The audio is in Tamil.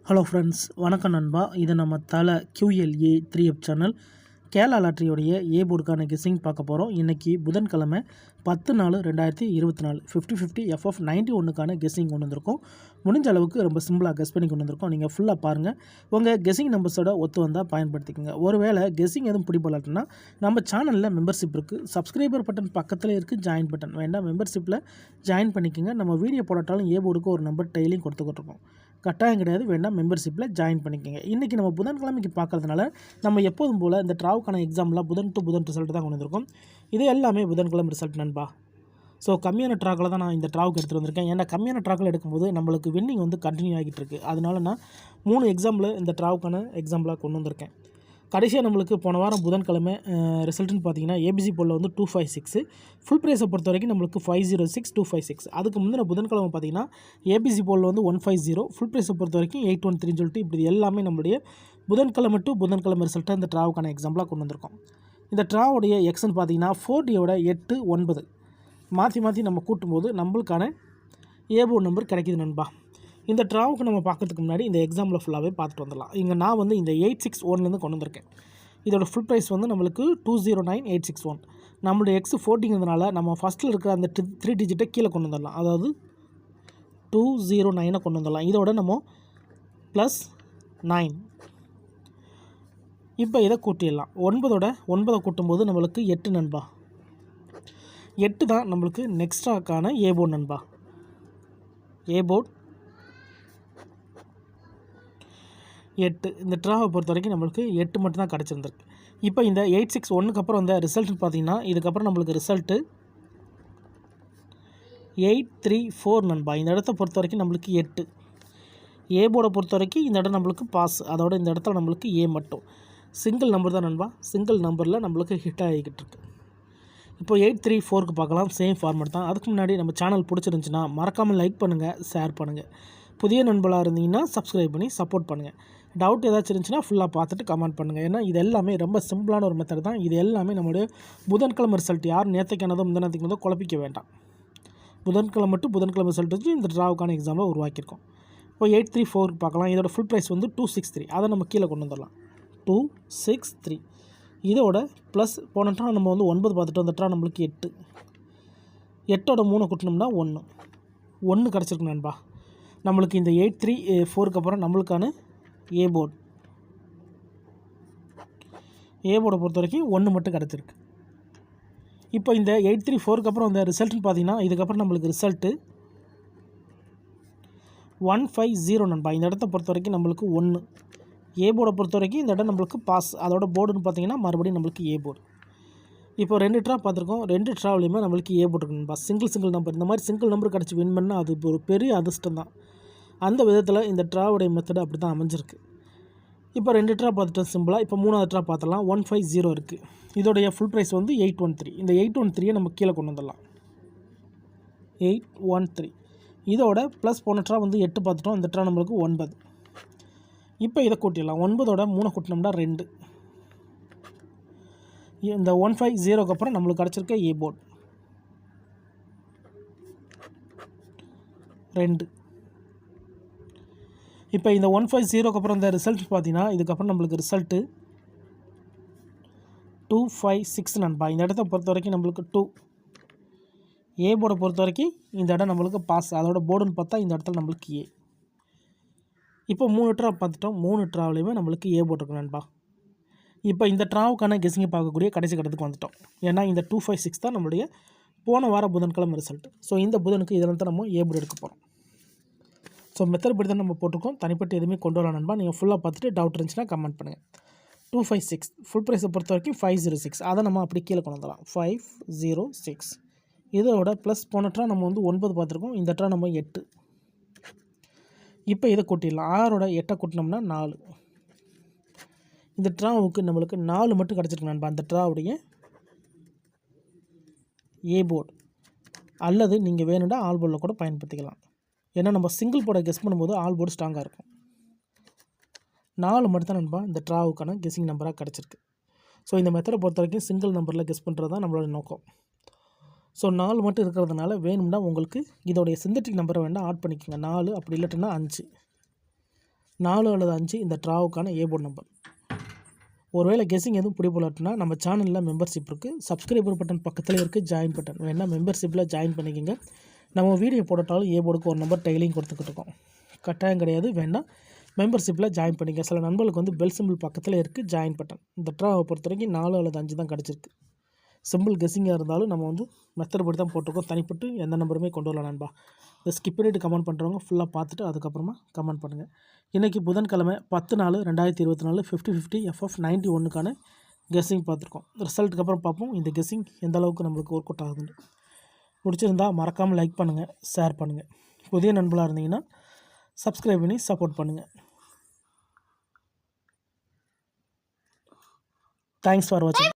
ஹலோ ஃப்ரெண்ட்ஸ், வணக்கம் நண்பா. இது நம்ம தலை QLA 3F சேனல் கேரளா லாட்ரியோடைய ஏ போர்டுக்கான கெஸ்ஸிங் பார்க்க போகிறோம். இன்றைக்கி புதன்கிழமை 10/4/2024 50/50 FF 91க்கான கெஸ்ஸிங் கொண்டு வந்திருக்கோம். முடிஞ்ச அளவுக்கு ரொம்ப சிம்பிளாக கெஸ் பண்ணி கொண்டு வந்திருக்கோம். நீங்கள் ஃபுல்லாக பாருங்கள். உங்கள் கெஸ்ஸிங் நம்பர்ஸோட ஒத்து வந்தால் பயன்படுத்திக்கோங்க. ஒருவேளை கெஸ்ஸிங் எதுவும் பிடிபடலாட்டினா நம்ம சேனலில் மெம்பர்ஷிப் இருக்குது. சப்ஸ்கிரைபர் பட்டன் பக்கத்தில் இருக்குது, ஜாயின் பட்டன் வேண்டாம், மெம்பர்ஷிப்பில் ஜாயின் பண்ணிக்கோங்க. நம்ம வீடியோ போடாட்டாலும் ஏ போர்டுக்கு ஒரு நம்பர் டெய்லியும் கொடுத்துக்கிட்டு இருக்கோம். கட்டாயம் கிடையாது, வேண்டாம், மெம்பர்ஷிப்பில் ஜாயின் பண்ணிக்கோங்க. இன்றைக்கி நம்ம புதன்கிழமைக்கு பார்க்குறதுனால நம்ம எப்போதும் போல் இந்த ட்ராவுக்கான எக்ஸாம்லாம் புதன் டு புதன் ரிசல்ட் தான் கொண்டு வந்திருக்கோம். இது எல்லாமே புதன்கிழமை ரிசல்ட் நண்பா. ஸோ கம்மியான ட்ராக்கில் தான் நான் இந்த ட்ராவுக்கு எடுத்துகிட்டு வந்திருக்கேன். ஏன்னா கம்மியான ட்ராக்கில் எடுக்கும்போது நம்மளுக்கு வின்னிங் வந்து கண்டினியூ ஆகிட்டு இருக்குது. அதனால நான் 3 எக்ஸாம்பிள் இந்த ட்ராவுக்கான எக்ஸாம்பிளாக கொண்டு வந்திருக்கேன். கடைசியாக நம்மளுக்கு போன வாரம் புதன்கிழமை ரிசல்ட்டுன்னு பார்த்தீங்கன்னா ஏபிசி போலில் வந்து 256, ஃபுல் ப்ரைஸை பொறுத்த வரைக்கும் நம்மளுக்கு 506 256. அதுக்கு முந்தின புதன்கிழமை பார்த்தீங்கன்னா ஏபிசி போலில் வந்து 150, ஃபுல் ப்ரைஸை பொறுத்த வரைக்கும் 813 சொல்லிட்டு இப்படி எல்லாமே நம்மளுடைய புதன்கிழமை டு புதன்கிழமை ரிசல்ட்டை இந்த ட்ராவுக்கான எக்ஸாம்பிளாக கொண்டு வந்திருக்கோம். இந்த ட்ராவுடைய எக்ஸ்ன்னு பார்த்தீங்கன்னா 4Dயோட 8 9 மாற்றி மாற்றி நம்ம கூட்டும்போது நம்மளுக்கான ஏபோர்ட் நம்பர் கிடைக்கிது நண்பா. இந்த ட்ராவுக்கு நம்ம பார்க்கறதுக்கு முன்னாடி இந்த எக்ஸாம்பிள் ஃபுல்லாகவே பார்த்துட்டு வந்துடலாம். இங்கே நான் வந்து இந்த 861லேருந்து கொண்டு வந்திருக்கேன். இதோட ஃபுல் ப்ரைஸ் வந்து நம்மளுக்கு 209861. நம்மளுடைய எக்ஸ் 40ங்கிறதுனால நம்ம ஃபஸ்ட்டில் இருக்கிற அந்த 3 டிஜிட்டை கீழே கொண்டு வந்துடலாம். அதாவது 209 கொண்டு வந்துடலாம். இதோட நம்ம +9. இப்போ இதை கூட்டிடலாம். 9 கூட்டும்போது நம்மளுக்கு 8 நண்பா. 8 தான் நம்மளுக்கு நெக்ஸ்ட்ராக்கான ஏபோர்ட் நண்பா. ஏபோர்ட் 8. இந்த ட்ராவை பொறுத்த வரைக்கும் நம்மளுக்கு 8 மட்டும் தான் கிடச்சிருந்துருக்கு. இப்போ இந்த 861க்கு அப்புறம் இந்த ரிசல்ட்னு பார்த்தீங்கன்னா இதுக்கப்புறம் நம்மளுக்கு ரிசல்ட்டு 834 நண்பா. இந்த இடத்த பொறுத்த வரைக்கும் நம்மளுக்கு 8. ஏ போர்டை பொறுத்த வரைக்கும் இந்த இடம் நம்மளுக்கு பாஸ். அதோட இந்த இடத்துல நம்மளுக்கு ஏ மட்டும். சிங்கிள் நம்பர் தான் நண்பா. சிங்கிள் நம்பரில் நம்மளுக்கு ஹிட் ஆகிக்கிட்டு இருக்கு. இப்போ 834க்கு பார்க்கலாம். சேம் ஃபார்மேட் தான். அதுக்கு முன்னாடி நம்ம சேனல் பிடிச்சிருந்துச்சின்னா மறக்காமல் லைக் பண்ணுங்கள், ஷேர் பண்ணுங்கள். புதிய நண்பர்களாக இருந்தீங்கன்னா சப்ஸ்கிரைப் பண்ணி சப்போர்ட் பண்ணுங்கள். டவுட் ஏதாச்சும் இருந்துச்சுன்னா ஃபுல்லாக பார்த்துட்டு கமெண்ட் பண்ணுங்கள். ஏன்னா இது எல்லாமே ரொம்ப சிம்பிளான ஒரு மெத்தட் தான். இது எல்லாமே நம்மளுடைய புதன்கிழமை ரிசல்ட். யார் நேற்றுக்கானதோ முந்தினத்துக்கானதோ குழப்பிக்க வேண்டாம். புதன்கிழமை மட்டும் புதன்கிழமை ரிசல்ட் வச்சு இந்த ட்ராவுக்கான எக்ஸாம்பிள் உருவாக்கியிருக்கோம். இப்போ 834 பார்க்கலாம். இதோட ஃபுல் ப்ரைஸ் வந்து 263. அதை நம்ம கீழே கொண்டு வந்துடலாம். 263. இதோட ப்ளஸ் போன ட்ரா நம்ம வந்து 9 பார்த்துட்டோம். அந்த ட்ரா நம்மளுக்கு 8. 8ஓட 3 கூட்டினோம்னா 1 கிடச்சிருக்கு நண்பா. நம்மளுக்கு இந்த 834க்கு அப்புறம் நம்மளுக்கான ஏ போர்டை பொறுத்த வரைக்கும் 1 மட்டும் கிடச்சிருக்கு. இப்போ இந்த 834க்கு அப்புறம் இந்த ரிசல்ட்னு பார்த்தீங்கன்னா இதுக்கப்புறம் நம்மளுக்கு ரிசல்ட்டு 150 நண்பா. இந்த இடத்த பொறுத்த வரைக்கும் நம்மளுக்கு 1. ஏ போர்டை பொறுத்த வரைக்கும் இந்த இடம் நம்மளுக்கு பாஸ். அதோட போர்டுன்னு பார்த்தீங்கன்னா மறுபடியும் நம்மளுக்கு ஏ போர்டு. இப்போ 2 ட்ரா பார்த்துருக்கோம். 2 ட்ராவிலையுமே நம்மளுக்கு ஏ போர்டு நண்பா. Single number. இந்த மாதிரி சிங்கிள் நம்பர் கிடச்சி வின் பண்ணால் அது ஒரு பெரிய அதிர்ஷ்டம் தான். அந்த விதத்தில் இந்த ட்ராவுடைய மெத்தடு அப்படி தான் அமைஞ்சிருக்கு. இப்போ 2 ட்ரா பார்த்துட்டோம் சிம்பிளாக. இப்போ 3வது ட்ரா பார்த்துடலாம். 150 இருக்குது. இதோடைய ஃபுல் ப்ரைஸ் வந்து 813. இந்த 813 நம்ம கீழே கொண்டு வந்துடலாம். 813. இதோட ப்ளஸ் போன ட்ரா வந்து 8 பார்த்துட்டோம். இந்த ட்ரா நம்மளுக்கு 9. இப்போ இதை கூட்டிடலாம். 9ஓட 3 கூட்டினோம்னா 2. இந்த 150க்கு அப்புறம் நம்மளுக்கு கிடச்சிருக்க ஏ போர்டு 2. இப்போ இந்த 150க்கு அப்புறம் இந்த ரிசல்ட் பார்த்தீங்கன்னா இதுக்கப்புறம் நம்மளுக்கு ரிசல்ட்டு 256 நண்பா. இந்த இடத்த பொறுத்த வரைக்கும் நம்மளுக்கு 2. ஏ போர்டை பொறுத்த வரைக்கும் இந்த இடம் நம்மளுக்கு பாஸ். அதோட போர்டுன்னு பார்த்தா இந்த இடத்துல நம்மளுக்கு ஏ. இப்போ 3 ட்ரா பார்த்துட்டோம். 3 ட்ராவிலையுமே நம்மளுக்கு ஏ போர்டு இருக்கு நண்பா. இப்போ இந்த ட்ராவுக்கான கெஸ்ஸிங்கை பார்க்கக்கூடிய கடைசி கட்டத்துக்கு வந்துட்டோம். ஏன்னா இந்த 256 தான் நம்மளுடைய போன வாரம் புதன்கிழமை ரிசல்ட். ஸோ இந்த புதனுக்கு இதில் தான் நம்ம ஏ போர்டு எடுக்க போகிறோம். ஸோ மெத்தட் படி தான் நம்ம போட்டிருக்கோம். தனிப்பட்டு எதுவுமே கொண்டு வரலாம் நண்பா. நீங்கள் ஃபுல்லாக பார்த்துட்டு டவுட் இருந்துச்சுன்னா கமெண்ட் பண்ணுங்கள். 256 ஃபுல் ப்ரைஸை பொறுத்த வரைக்கும் 506. அதை நம்ம அப்படி கீழே கொண்டு வந்துடலாம். 506. இதோட ப்ளஸ் போன ட்ரா நம்ம வந்து 9 பார்த்துருக்கோம். இந்த ட்ரா நம்ம 8. இப்போ இதை கூட்டிடலாம். 6ஓட 8 கூட்டினோம்னா 4. இந்த ட்ராவுக்கு நம்மளுக்கு 4 மட்டும் கிடச்சிருக்கு நண்பா. அந்த ட்ராவுடைய ஏ போர்டு அல்லது நீங்கள் வேணும்னா ஆல் போர்டில் கூட பயன்படுத்திக்கலாம். ஏன்னா நம்ம சிங்கிள் போர்டை கெஸ் பண்ணும்போது ஆல் போர்டு ஸ்ட்ராங்காக இருக்கும். 4 மட்டும் தான் நண்பா இந்த ட்ராவுக்கான கெஸ்ஸிங் நம்பராக கிடச்சிருக்கு. ஸோ இந்த மெத்தடை பொறுத்த வரைக்கும் சிங்கிள் நம்பரில் கெஸ் பண்ணுறது தான் நம்மளோட நோக்கம். ஸோ 4 மட்டும் இருக்கிறதுனால வேணும்னா உங்களுக்கு இதோடைய சிந்தட்டிக் நம்பரை வேணால் ஆட் பண்ணிக்கோங்க. 4 அப்படி இல்லாட்டினா 5. 4 அல்லது 5 இந்த ட்ராவுக்கான ஏ போர்டு நம்பர். ஒருவேளை கெஸ்ஸிங் எதுவும் பிடிபடலன்னா நம்ம சேனலில் மெம்பர்ஷிப் இருக்குது. சப்ஸ்கிரைபர் பட்டன் பக்கத்தில் இருக்குது ஜாயின் பட்டன். வேணால் மெம்பர்ஷிப்பில் ஜாயின் பண்ணிக்கோங்க. நம்ம வீடியோ போட்டாலும் ஏ போர்டுக்கு ஒரு நம்பர் டெய்லியும் கொடுத்துக்கிட்டு இருக்கோம். கட்டாயம் கிடையாது, வேண்டாம் மெம்பர்ஷிப்பில் ஜாயின் பண்ணிக்க. சில நண்பர்களுக்கு வந்து பெல் சிம்பிள் பக்கத்தில் இருக்குது ஜாயின் பட்டன். இந்த ட்ராவை பொறுத்த வரைக்கும் 4 அல்லது 5 தான் கிடச்சிருக்கு. சிம்பிள் கெஸ்ஸிங்காக இருந்தாலும் நம்ம வந்து மெத்தட் படி தான் போட்டிருக்கோம். தனிப்பட்டு எந்த நம்பருமே கொண்டு வரலாம் நண்பா. இதை ஸ்கிப் பண்ணிவிட்டு கமெண்ட் பண்ணுறவங்க ஃபுல்லாக பார்த்துட்டு அதுக்கப்புறமா கமெண்ட் பண்ணுங்கள். இன்றைக்கி புதன்கிழமை 10/4/2024 50/50 FF91க்கான கெஸ்ஸிங் பார்த்துருக்கோம். ரிசல்ட்டுக்கு அப்புறம் பார்ப்போம் இந்த கெஸ்ஸிங் எந்த அளவுக்கு நம்மளுக்கு ஒர்க் அவுட் ஆகுதுன்னு. பிடிச்சிருந்தா மறக்காமல் லைக் பண்ணுங்கள், ஷேர் பண்ணுங்கள். புதிய நண்பர்களாக இருந்தீங்கன்னா சப்ஸ்கிரைப் பண்ணி சப்போர்ட் பண்ணுங்கள். தேங்க்ஸ் ஃபார் வாட்சிங்.